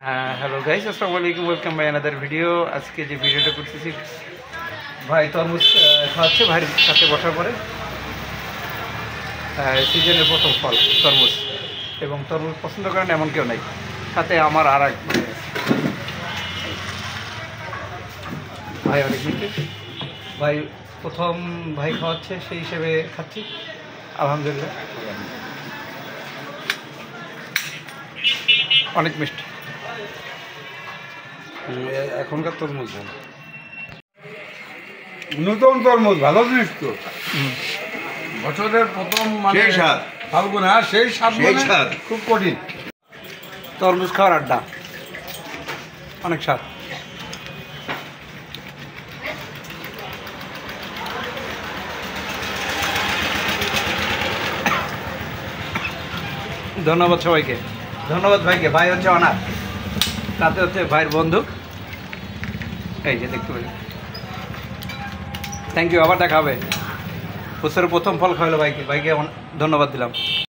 Hello guys, আসসালামু আলাইকুম, welcome by another video. আজকে যে ভিডিওটা করতেছি, ভাই তরমুজ খাওয়াচ্ছে ভাইয়ের সাথে বসার পরে। সিজনের প্রথম ফল তরমুজ, এবং তরমুজ পছন্দ করেন এমন কেউ নাই। সাথে আমার আর এক ভাই অনেক মিষ্টি ভাই, প্রথম ভাই খাওয়াচ্ছে, সেই হিসেবে খাচ্ছি। আলহামদুলিল্লাহ, অনেক মিষ্টি। এখনকার তরমুজ নতুন তরমুজ ভালো জিনিস তো। বছরের প্রথম মানে সেই স্বাদ। ফাল্গুন, হ্যাঁ সেই স্বাদ, সেই মানে স্বাদ। খুব কঠিন। তরমুজ খাওয়ার আড্ডা, অনেক স্বাদ। ধন্যবাদ সবাইকে, ধন্যবাদ ভাইকে। ভাই হচ্ছে অনার, তাতে হচ্ছে ভাইয়ের বন্ধু। এই যে দেখতে পারি, থ্যাংক ইউ। আবার দেখা হবে। বছরের প্রথম ফল খাওয়ালো ভাইকে, ভাইকে ধন্যবাদ দিলাম।